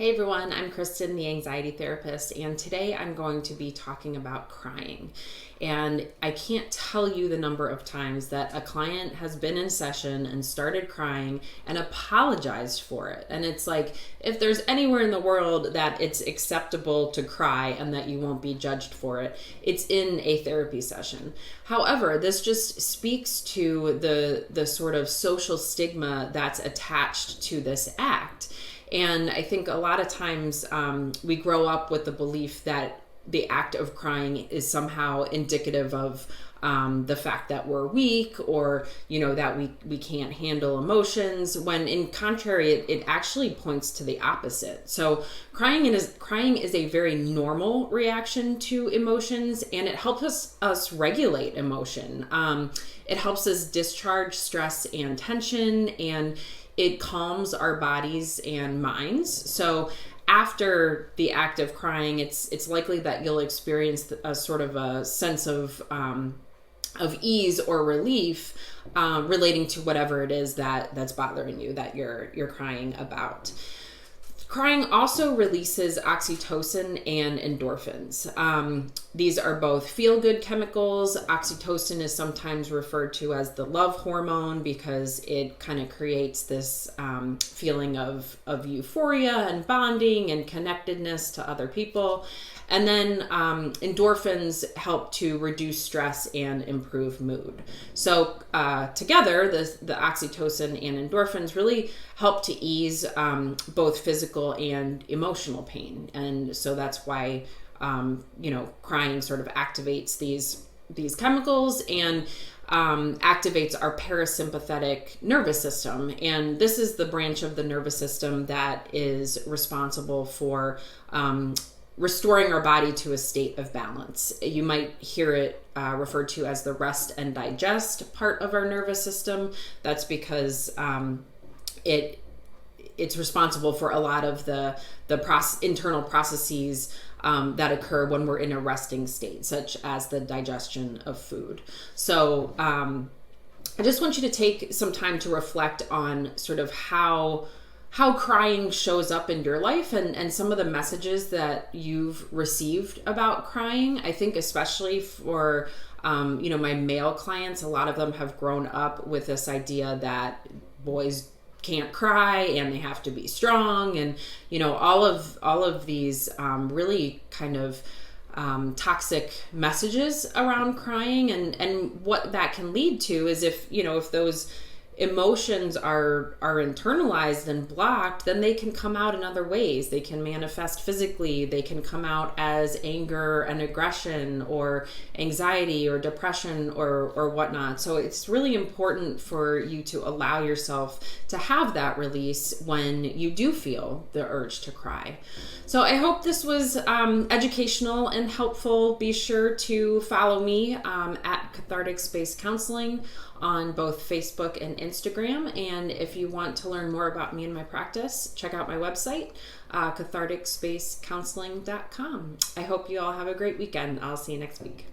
Hey everyone, I'm Kristen, the anxiety therapist, and today I'm going to be talking about crying. And I can't tell you the number of times that a client has been in session and started crying and apologized for it. And it's like, if there's anywhere in the world that it's acceptable to cry and that you won't be judged for it, it's in a therapy session. However, this just speaks to the sort of social stigma that's attached to this act. And I think a lot of times we grow up with the belief that the act of crying is somehow indicative of the fact that we're weak, or that we can't handle emotions, when in contrary it actually points to the opposite. So crying is a very normal reaction to emotions, and it helps us regulate emotion. It helps us discharge stress and tension, and it calms our bodies and minds. So after the act of crying, it's likely that you'll experience a sort of a sense of ease or relief relating to whatever it is that's bothering you, that you're crying about. Crying also releases oxytocin and endorphins. These are both feel-good chemicals. Oxytocin is sometimes referred to as the love hormone because it kind of creates this feeling of euphoria and bonding and connectedness to other people. And then endorphins help to reduce stress and improve mood. So together, the oxytocin and endorphins really help to ease both physical and emotional pain. And so that's why crying sort of activates these chemicals and activates our parasympathetic nervous system. And this is the branch of the nervous system that is responsible for restoring our body to a state of balance. You might hear it referred to as the rest and digest part of our nervous system. That's because it's responsible for a lot of the internal processes that occur when we're in a resting state, such as the digestion of food. So I just want you to take some time to reflect on sort of how crying shows up in your life and some of the messages that you've received about crying. I think especially for my male clients, a lot of them have grown up with this idea that boys can't cry and they have to be strong, and all of these really kind of toxic messages around crying, and what that can lead to is if those emotions are internalized and blocked, then they can come out in other ways. They can manifest physically. They can come out as anger and aggression or anxiety or depression or whatnot. So it's really important for you to allow yourself to have that release when you do feel the urge to cry. So I hope this was educational and helpful. Be sure to follow me at Cathartic Space Counseling on both Facebook and Instagram. And if you want to learn more about me and my practice, check out my website, catharticspacecounseling.com. I hope you all have a great weekend. I'll see you next week.